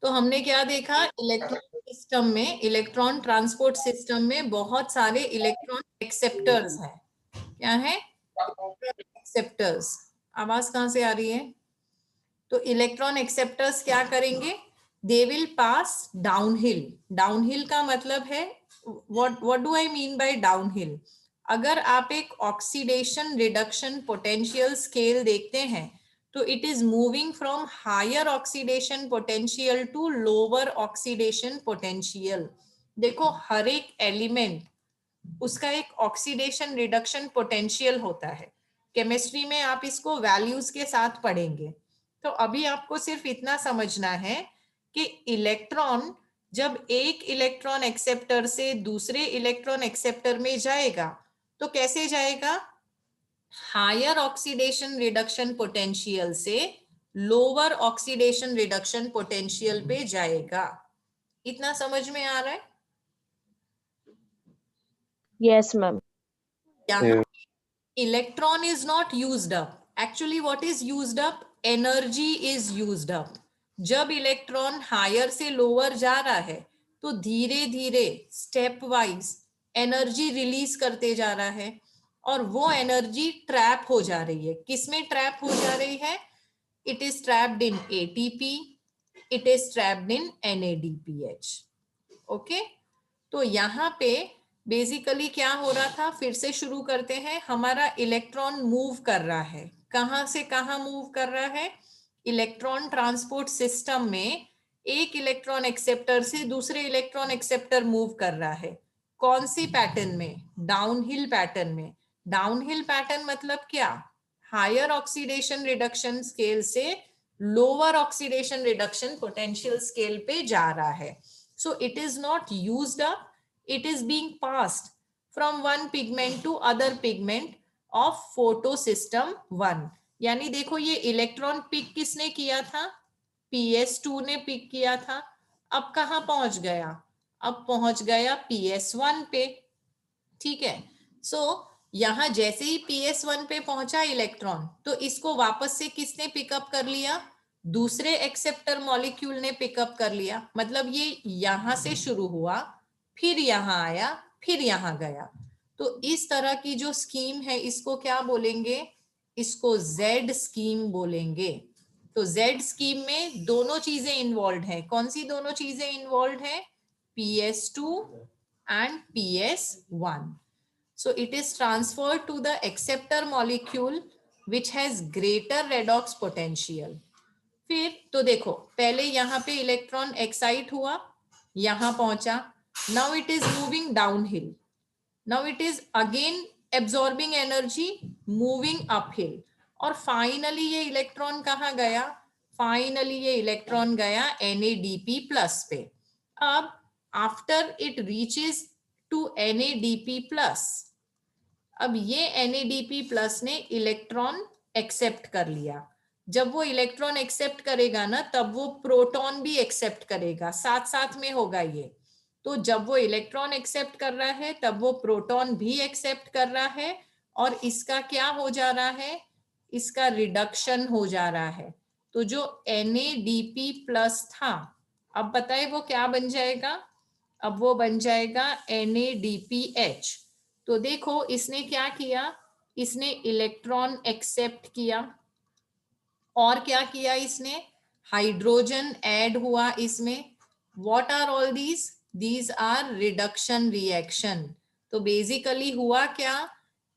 तो हमने क्या देखा, इलेक्ट्रॉन ट्रांसपोर्ट सिस्टम में बहुत सारे इलेक्ट्रॉन एक्सेप्टर्स हैं। क्या है? एक्सेप्टर्स। आवाज कहाँ से आ रही है? तो इलेक्ट्रॉन एक्सेप्टर्स क्या करेंगे, they will pass downhill. Downhill का मतलब है, what do I mean by downhill? अगर आप एक ऑक्सीडेशन रिडक्शन पोटेंशियल स्केल देखते हैं तो it is moving from higher oxidation potential to lower oxidation potential. देखो, हर एक एलिमेंट उसका एक ऑक्सीडेशन रिडक्शन पोटेंशियल होता है। केमिस्ट्री में आप इसको वैल्यूज के साथ पढ़ेंगे। तो अभी आपको सिर्फ इतना समझना है कि इलेक्ट्रॉन जब एक इलेक्ट्रॉन एक्सेप्टर से दूसरे इलेक्ट्रॉन एक्सेप्टर में जाएगा तो कैसे जाएगा, हायर ऑक्सीडेशन रिडक्शन पोटेंशियल से लोअर ऑक्सीडेशन रिडक्शन पोटेंशियल पे जाएगा। इतना समझ में आ रहा है? Yes, ma'am. यहाँ electron is not used up. Actually what is used up? Energy is used up. जब इलेक्ट्रॉन हायर से लोअर जा रहा है तो धीरे धीरे स्टेप वाइज एनर्जी रिलीज करते जा रहा है और वो एनर्जी ट्रैप हो जा रही है। किसमें ट्रैप हो जा रही है? It is trapped in ATP, it is trapped in NADPH। Okay, तो यहाँ पे बेसिकली क्या हो रहा था, फिर से शुरू करते हैं। हमारा इलेक्ट्रॉन मूव कर रहा है, कहाँ से कहाँ मूव कर रहा है? इलेक्ट्रॉन ट्रांसपोर्ट सिस्टम में एक इलेक्ट्रॉन एक्सेप्टर से दूसरे इलेक्ट्रॉन एक्सेप्टर मूव कर रहा है। कौन सी पैटर्न में? डाउनहिल पैटर्न में। डाउनहिल पैटर्न मतलब क्या? हायर ऑक्सीडेशन रिडक्शन स्केल से lower oxidation reduction potential scale पे जा रहा है। So it is not used up, it is being passed from one pigment to other pigment of photosystem 1। यानी देखो, ये इलेक्ट्रॉन पिक किसने किया था? PS2 ने पिक किया था। अब कहाँ पहुंच गया? अब पहुंच गया PS1 पे। ठीक है, सो यहां जैसे ही PS1 पे पहुंचा इलेक्ट्रॉन तो इसको वापस से किसने पिकअप कर लिया? दूसरे एक्सेप्टर मॉलिक्यूल ने पिकअप कर लिया। मतलब ये यहां से शुरू हुआ, फिर यहां आया, फिर यहां गया। तो इस तरह की जो स्कीम है इसको क्या बोलेंगे? इसको Z स्कीम बोलेंगे। तो Z स्कीम में दोनों चीजें इन्वॉल्व हैं। कौन सी दोनों चीजें इन्वॉल्व हैं? PS2 and PS1. So it is transferred to the acceptor molecule which has greater redox potential. फिर तो देखो, पहले यहाँ पे इलेक्ट्रॉन एक्साइट हुआ, यहाँ पहुंचा, now it is moving downhill, now it is again absorbing energy, moving uphill, और फाइनली ये इलेक्ट्रॉन कहाँ गया? फाइनली ये इलेक्ट्रॉन गया NADP प्लस पे। अब after it reaches to NADP plus, अब ये NADP प्लस ने इलेक्ट्रॉन एक्सेप्ट कर लिया। जब वो इलेक्ट्रॉन एक्सेप्ट करेगा ना, तब वो प्रोटॉन भी एक्सेप्ट करेगा, साथ साथ में होगा ये। तो जब वो इलेक्ट्रॉन एक्सेप्ट कर रहा है तब वो प्रोटॉन भी एक्सेप्ट कर रहा है, और इसका क्या हो जा रहा है? इसका रिडक्शन हो जा रहा है। तो जो NADP प्लस था, अब बताए वो क्या बन जाएगा? अब वो बन जाएगा NADPH। तो देखो इसने क्या किया, इसने इलेक्ट्रॉन एक्सेप्ट किया, और क्या किया इसने? हाइड्रोजन ऐड हुआ इसमें। What are all these? These are reduction reaction. तो बेसिकली हुआ क्या?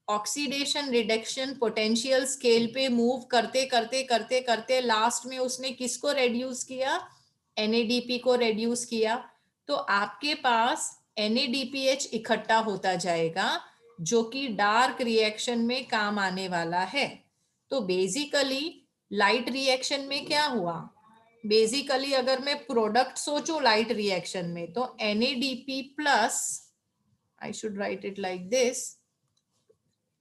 ऑक्सीडेशन रिडक्शन पोटेंशियल स्केल पे मूव करते करते करते करते लास्ट में उसने किसको रेड्यूस किया? NADP को रेड्यूस किया। तो आपके पास NADPH इकट्ठा होता जाएगा, जो कि डार्क रिएक्शन में काम आने वाला है। तो बेसिकली लाइट रिएक्शन में क्या हुआ? बेसिकली अगर मैं प्रोडक्ट सोचूं लाइट रिएक्शन में, तो NADP plus, I should write it like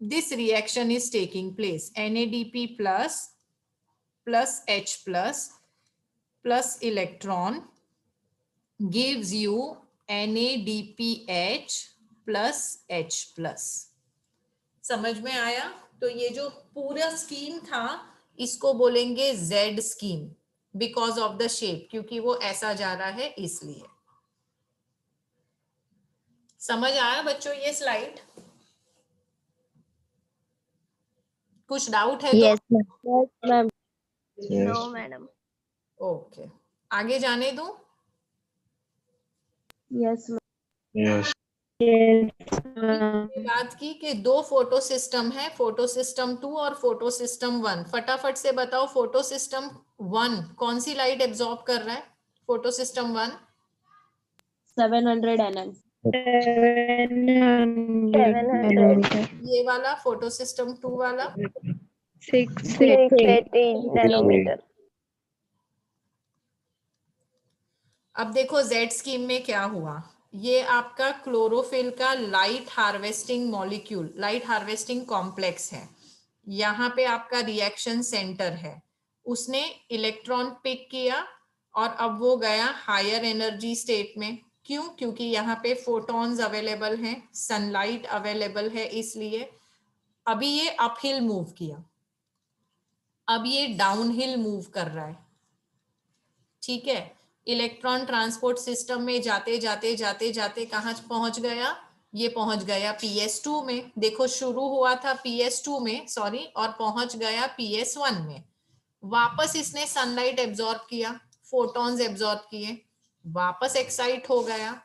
this reaction is taking place. NADP plus H plus electron gives you NADPH plus H plus। समझ में आया? तो ये जो पूरा स्कीम था इसको बोलेंगे Z scheme. Because of the shape, क्योंकि वो ऐसा जा रहा है इसलिए। समझ आया बच्चों ये स्लाइड? कुछ डाउट है तो? Yes ma'am. No madam. Okay, आगे जाने दूं? Yes yes. बात की कि दो फोटो सिस्टम है, फोटो सिस्टम 2 और फोटो सिस्टम 1। फटाफट से बताओ, फोटो सिस्टम 1 कौन सी लाइट एब्जॉर्ब कर रहा है? Photo system 1 700 nm। 700 ये वाला, फोटो सिस्टम 2 वाला 680 नैनोमीटर। अब देखो जेड स्कीम में क्या हुआ। ये आपका क्लोरोफिल का light harvesting molecule, light harvesting complex है। यहाँ पे आपका रिएक्शन सेंटर है, उसने इलेक्ट्रॉन पिक किया और अब वो गया हायर एनर्जी स्टेट में। क्यों? क्योंकि यहाँ पे फोटॉन्स अवेलेबल हैं, सनलाइट अवेलेबल है, इसलिए अभी ये अपहिल मूव किया, अब ये डाउनहिल मूव कर रहा है। ठीक है, इलेक्ट्रॉन ट्रांसपोर्ट सिस्टम में जाते जाते जाते जाते कहाँ पहुंच गया? ये पहुंच गया PS2 में। देखो शुरू हुआ था PS2 में, सॉरी, और पहुंच गया PS1 में। वापस इसने सनलाइट एब्जॉर्ब किया, फोटॉन्स एब्जॉर्ब किए, वापस एक्साइट हो गया।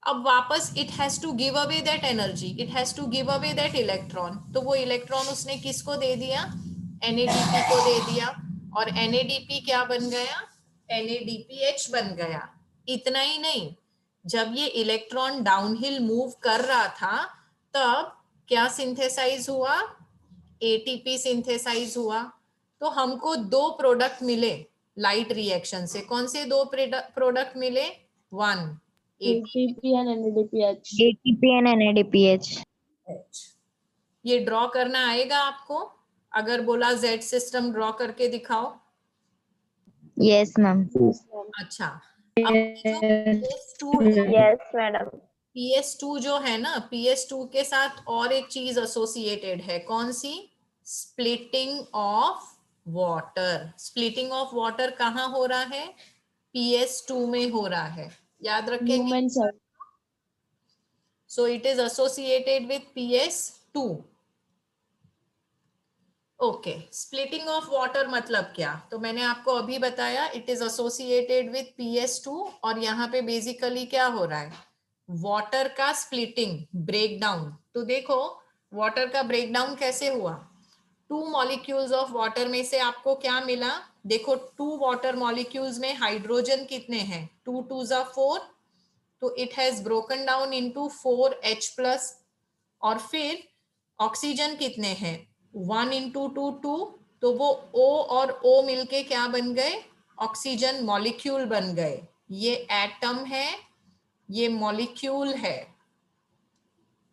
अब वापस it has to give away that energy, it has to give away that electron. तो वो इलेक्ट्रॉन उसने किसको दे दिया? NADP को दे दिया। और NADP क्या बन गया? NADPH बन गया। इतना ही नहीं, जब ये इलेक्ट्रॉन डाउनहिल मूव कर रहा था तब क्या सिंथेसाइज हुआ? ATP सिंथेसाइज हुआ। तो हमको दो प्रोडक्ट मिले लाइट रिएक्शन से। कौन से दो प्रोडक्ट मिले? 1 ATP and NADPH। ATP and NADPH। ये ड्रॉ करना आएगा आपको? अगर बोला जेड सिस्टम ड्रॉ करके दिखाओ। Yes ma'am. अच्छा, अब ये जो PS2 है, यस मैडम। PS2 जो है ना, PS2 के साथ और एक चीज एसोसिएटेड है। कौन सी? Splitting of water. Splitting of water कहाँ हो रहा है? PS2 में हो रहा है, याद रखेंगे। Human cell. So it is associated with PS2. Okay, splitting of water मतलब क्या? तो मैंने आपको अभी बताया, it is associated with PS2। और यहाँ पे बेसिकली क्या हो रहा है? वाटर का स्प्लिटिंग, ब्रेकडाउन। तो देखो वाटर का ब्रेकडाउन कैसे हुआ? 2 मॉलिक्यूल्स ऑफ वाटर में से आपको क्या मिला? देखो 2 वाटर मॉलिक्यूल्स में हाइड्रोजन कितने हैं? 2 2 जा 4, तो it has broken down into 4H+। और फिर ऑक्सीजन कितने हैं? 1 इंटू 2 2, तो वो O और O मिलके क्या बन गए? ऑक्सीजन मॉलिक्यूल बन गए। ये एटम है, ये मॉलिक्यूल है।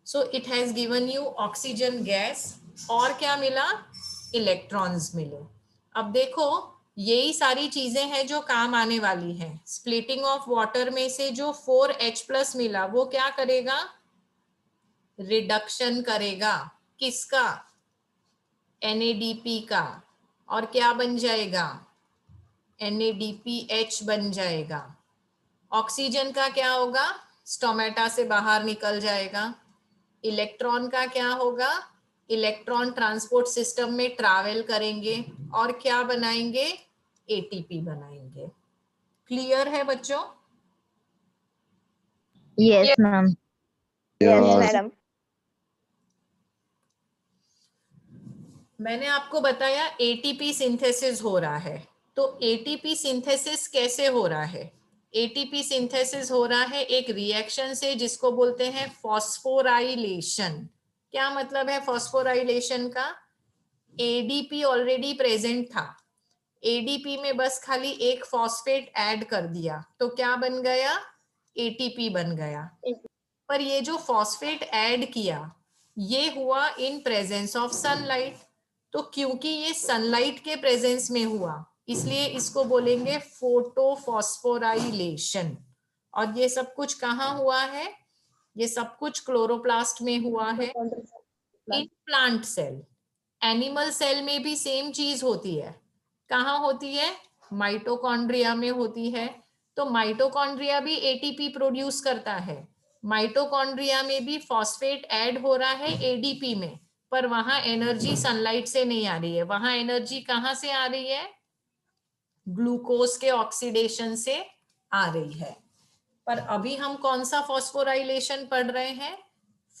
So it has given you oxygen gas. और क्या मिला? इलेक्ट्रॉन्स मिले। अब देखो यही सारी चीजें हैं जो काम आने वाली हैं। स्प्लिटिंग ऑफ वाटर में से जो 4H+ मिला वो क्या करेगा? रिडक्शन करेगा। किसका? NADP का। और क्या बन जाएगा? NADPH बन जाएगा। ऑक्सीजन का क्या होगा? स्टोमेटा से बाहर निकल जाएगा। इलेक्ट्रॉन का क्या होगा? इलेक्ट्रॉन ट्रांसपोर्ट सिस्टम में ट्रैवल करेंगे और क्या बनाएंगे? ATP बनाएंगे। क्लियर है बच्चों? Yes ma'am. Yes madam. मैंने आपको बताया ATP सिंथेसिस हो रहा है। तो ATP सिंथेसिस कैसे हो रहा है? ATP सिंथेसिस हो रहा है एक रिएक्शन से जिसको बोलते हैं फॉस्फोराइलेशन। क्या मतलब है फॉस्फोराइलेशन का? ADP ऑलरेडी प्रेजेंट था, ADP में बस खाली एक फॉस्फेट ऐड कर दिया तो क्या बन गया? ATP बन गया। पर ये जो फॉस्फेट ऐड किया ये हुआ इन प्रेजेंस ऑफ सनलाइट। तो क्योंकि ये सनलाइट के प्रेजेंस में हुआ इसलिए इसको बोलेंगे फोटोफॉस्फोराइलेशन। और ये सब कुछ कहाँ हुआ है? ये सब कुछ क्लोरोप्लास्ट में हुआ है, in plant cell. Animal cell में भी सेम चीज होती है। कहाँ होती है? माइटोकॉन्ड्रिया में होती है। तो माइटोकॉन्ड्रिया भी एटीपी प्रोड्यूस करता है। माइटोकॉन्ड्रिया में भी फॉस्फेट ऐड हो रहा है एडीपी में, पर वहां एनर्जी सनलाइट से नहीं आ रही है। वहां एनर्जी कहां से आ रही है? ग्लूकोज के ऑक्सीडेशन से आ रही है। पर अभी हम कौन सा फॉस्फोराइलेशन पढ़ रहे हैं?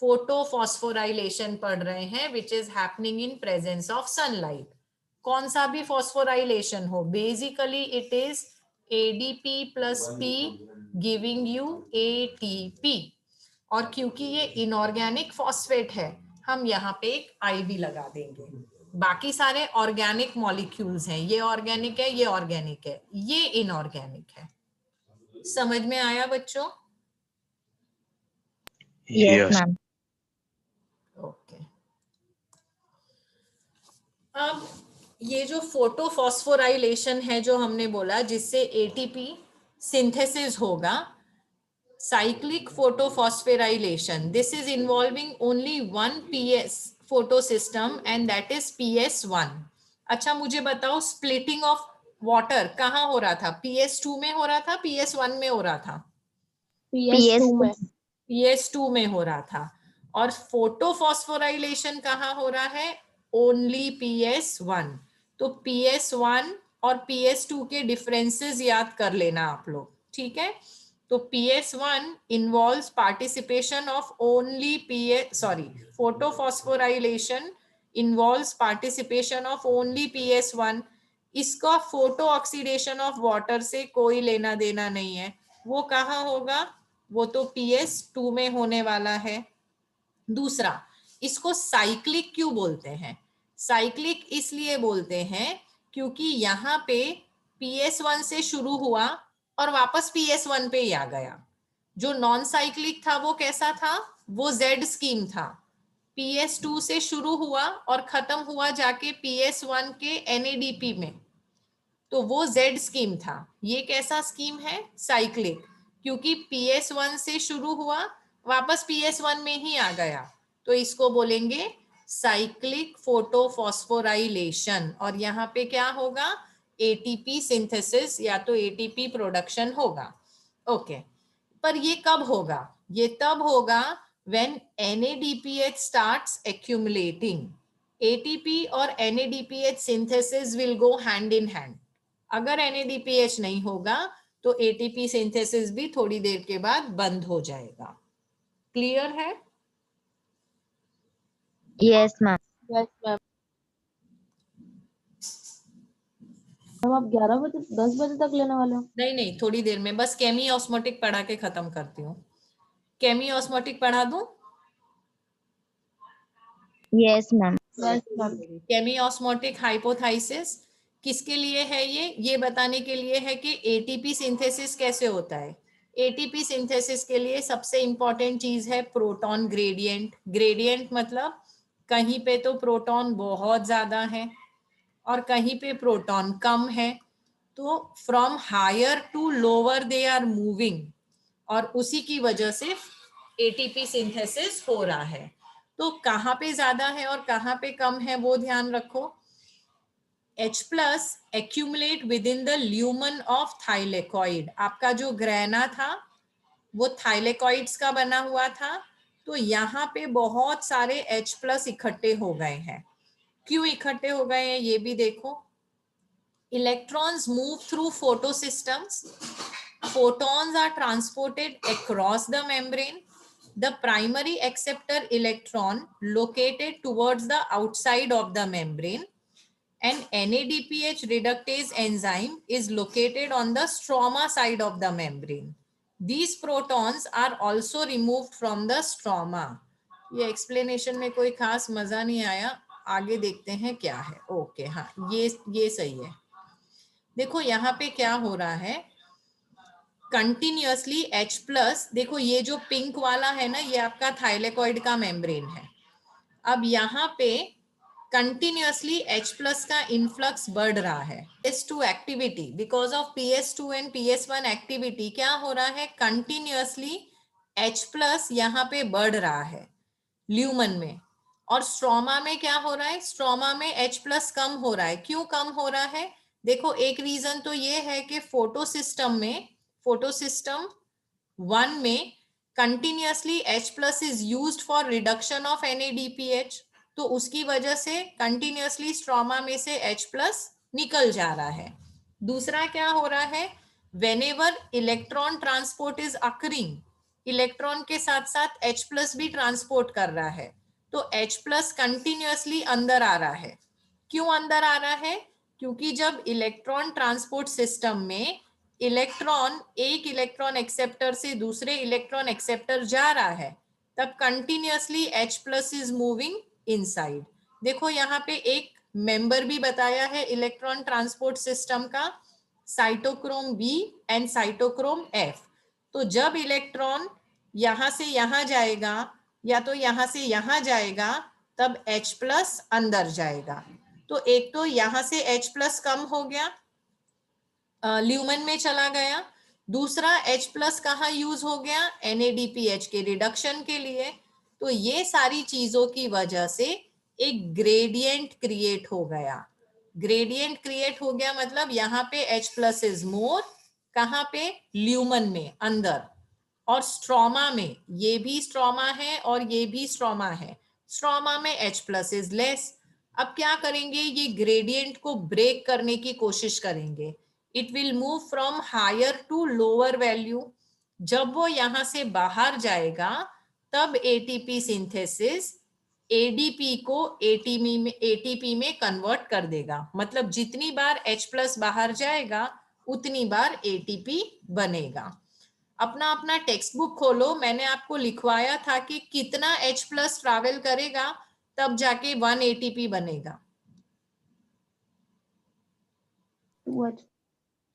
फोटोफॉस्फोराइलेशन पढ़ रहे हैं, which is happening in presence of sunlight. कौन सा भी फॉस्फोराइलेशन हो, basically it is ADP plus P giving you ATP. और क्योंकि ये इनऑर्गेनिक फॉस्फेट है, हम यहाँ पे एक आई भी लगा देंगे। बाकी सारे ऑर्गेनिक मॉलिक्यूल्स हैं, ये ऑर्गेनिक है, ये ऑर्गेनिक है, ये इनऑर्गेनिक है। समझ में आया बच्चों? Yes, ma'am. ओके। अब ये जो फोटोफॉस्फोराइलेशन है जो हमने बोला, जिससे एटीपी सिंथेसिस होगा, cyclic photosphorylation, this is involving only one PS photosystem and that is PS1। अच्छा मुझे बताओ, splitting of water कहाँ हो रहा था? PS2 में हो रहा था, PS1 में हो रहा था? PS2 में। PS2 में हो रहा था। और फोटोफॉस्फोराइलेशन कहाँ हो रहा है? Only PS1। तो PS1 और PS2 के डिफरेंसेस याद कर लेना आप लोग, ठीक है? तो PS1 involves participation of only photophosphorylation involves participation of only PS1। इसका फोटो ऑक्सीडेशन ऑफ वाटर से कोई लेना देना नहीं है। वो कहाँ होगा? वो तो PS2 में होने वाला है। दूसरा, इसको साइक्लिक क्यों बोलते हैं? साइक्लिक इसलिए बोलते हैं क्योंकि यहाँ पे PS1 से शुरू हुआ और वापस PS1 पे ही आ गया। जो नॉन साइक्लिक था वो कैसा था? वो Z स्कीम था। PS2 से शुरू हुआ और खत्म हुआ जाके PS1 के NADP में, तो वो Z स्कीम था। ये कैसा स्कीम है? साइक्लिक, क्योंकि PS1 से शुरू हुआ वापस PS1 में ही आ गया, तो इसको बोलेंगे साइक्लिक फोटोफॉस्फोराइलेशन। और यहाँ पे क्या होगा? एटीपी सिंथेसिस या तो एटीपी प्रोडक्शन होगा। ओके, पर ये कब होगा? ये तब होगा when NADPH starts accumulating। ATP और NADPH synthesis will go hand in hand। अगर NADPH नहीं होगा तो ATP सिंथेसिस भी थोड़ी देर के बाद बंद हो जाएगा। क्लियर है? Yes, ma'am. Yes, ma'am। अब आप 10 बजे तक लेने वाले हो? नहीं नहीं, थोड़ी देर में, बस केमी ऑस्मोटिक पढ़ा के खत्म करती हूँ। केमी ऑस्मोटिक पढ़ा दूं? Yes, ma'am. Yes, ma'am। केमी ऑस्मोटिक हाइपोथाइसिस किसके लिए है? ये बताने के लिए है कि एटीपी सिंथेसिस कैसे होता है। एटीपी सिंथेसिस के लिए सबसे इंपॉर्टेंट चीज है प्रोटॉन ग्रेडियंट। ग्रेडियंट मतलब कहीं पे तो प्रोटॉन बहुत ज्यादा है और कहीं पे प्रोटॉन कम है, तो from higher to lower they are moving, और उसी की वजह से एटीपी सिंथेसिस हो रहा है। तो कहाँ पे ज्यादा है और कहाँ पे कम है वो ध्यान रखो। H plus accumulate with in the lumen of thylakoid. आपका जो ग्रैना था वो थाइलेकॉइड्स का बना हुआ था, तो यहाँ पे बहुत सारे H प्लस इकट्ठे हो गए हैं। क्यों इकट्ठे हो गए हैं ये भी देखो। Electrons move through photosystems, photons are transported across the membrane. The primary acceptor electron located towards the outside of the membrane, and NADPH reductase enzyme is located on the stroma side of the membrane. These protons are also removed from the stroma। ये explanation में कोई खास मजा नहीं आया, आगे देखते हैं क्या है। ओके हाँ, ये सही है। देखो यहाँ पे क्या हो रहा है, कंटिन्यूअसली H प्लस, देखो ये जो पिंक वाला है ना, ये आपका थाइलेकॉइड का मेम्ब्रेन है। अब यहाँ पे कंटिन्यूअसली H प्लस का इनफ्लक्स बढ़ रहा है। PS2 activity, because of PS2 and PS1 activity क्या हो रहा है? कंटिन्यूअसली H प्लस यहाँ पे बढ़ रहा है ल्यूमन में। और स्ट्रोमा में क्या हो रहा है? स्ट्रोमा में H प्लस कम हो रहा है। क्यों कम हो रहा है? देखो एक रीजन तो ये है कि फोटो सिस्टम 1 में continuously H+ is used for reduction of NADPH, तो उसकी वजह से कंटिन्यूअसली स्ट्रोमा में से H+ निकल जा रहा है। दूसरा क्या हो रहा है, whenever electron transport is occurring, electron के साथ साथ H+ भी ट्रांसपोर्ट कर रहा है, तो H+ कंटिन्यूअसली अंदर आ रहा है। क्यों अंदर आ रहा है, क्योंकि जब इलेक्ट्रॉन ट्रांसपोर्ट सिस्टम में इलेक्ट्रॉन एक इलेक्ट्रॉन एक्सेप्टर से दूसरे इलेक्ट्रॉन एक्सेप्टर जा रहा है, तब continuously H+ is moving inside. देखो यहाँ पे एक मेंबर भी बताया है इलेक्ट्रॉन ट्रांसपोर्ट सिस्टम का, cytochrome b and cytochrome f. तो जब इलेक्ट्रॉन यहां से यहां जाएगा या तो यहां से यहां जाएगा, तब H+ अंदर जाएगा। तो एक तो यहां से H+ कम हो गया, ल्यूमेन में चला गया। दूसरा H+ कहाँ यूज हो गया, NADPH के रिडक्शन के लिए। तो ये सारी चीजों की वजह से एक ग्रेडियंट क्रिएट हो गया। ग्रेडियंट क्रिएट हो गया मतलब यहाँ पे H+ इज मोर, कहाँ पे, ल्यूमेन में अंदर। और स्ट्रोमा में, ये भी स्ट्रोमा है और ये भी स्ट्रोमा है, स्ट्रोमा में H+ इज लेस। अब क्या करेंगे, ये ग्रेडियंट को ब्रेक करने की कोशिश करेंगे। It will move from higher to lower value. जब वो यहां से बाहर जाएगा, तब ATP सिंथेसिस ADP को ATP में कन्वर्ट कर देगा। मतलब जितनी बार H+ बाहर जाएगा, उतनी बार ATP बनेगा। अपना अपना टेक्स्ट बुक खोलो, मैंने आपको लिखवाया था कि कितना H+ ट्रैवल करेगा, तब जाके 1 ATP बनेगा।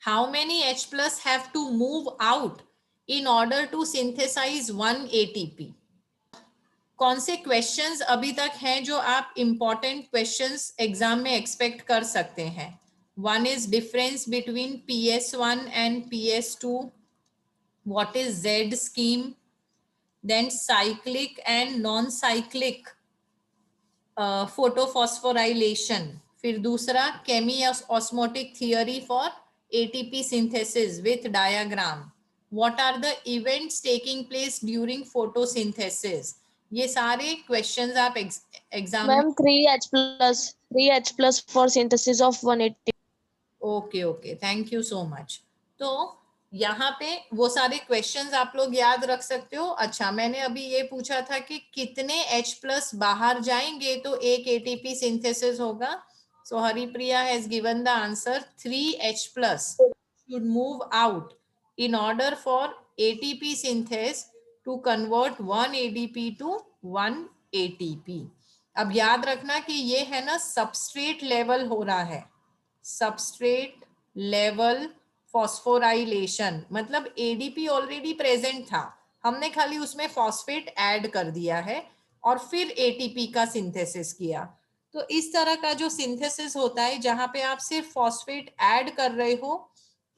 How many H+ have to move out in order to synthesize 1 ATP? कौन से क्वेश्चंस अभी तक हैं जो आप इंपॉर्टेंट क्वेश्चंस एग्जाम में एक्सपेक्ट कर सकते हैं? One is difference between PS1 and PS2. What is Z scheme? Then cyclic and non-cyclic photophosphorylation. फिर दूसरा chemiosmotic theory for ATP synthesis with diagram. What are the events taking place during photosynthesis? ये सारे questions आप exam में। Ma'am 3H+ for synthesis of 180. Okay, thank you so much. तो यहाँ पे वो सारे क्वेश्चंस आप लोग याद रख सकते हो। अच्छा, मैंने अभी ये पूछा था कि कितने H+ बाहर जाएंगे तो एक ATP सिंथेसिस होगा। So Haripriya has given the answer 3H+ should move out in order for ATP synthesis to convert 1 ADP to 1 ATP। अब याद रखना कि ये है ना सबस्ट्रेट लेवल हो रहा है, सबस्ट्रेट लेवल फॉस्फोराइलेशन। मतलब ADP ऑलरेडी प्रेजेंट था, हमने खाली उसमें फॉस्फेट ऐड कर दिया है और फिर ATP का सिंथेसिस किया। तो इस तरह का जो सिंथेसिस होता है जहां पे आप सिर्फ फॉस्फेट ऐड कर रहे हो,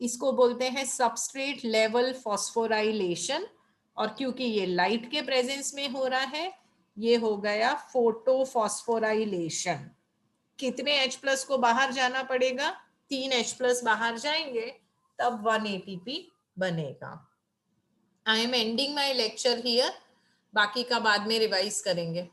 इसको बोलते हैं सबस्ट्रेट लेवल फॉस्फोराइलेशन। और क्योंकि ये लाइट के प्रेजेंस में हो रहा है, ये हो गया फोटोफॉस्फोराइलेशन। कितने H+ को बाहर जाना पड़ेगा, 3H+ बाहर जाएंगे, तब 1 ATP बनेगा। I am ending my lecture here, बाकी का बाद में रिवाइज करेंगे।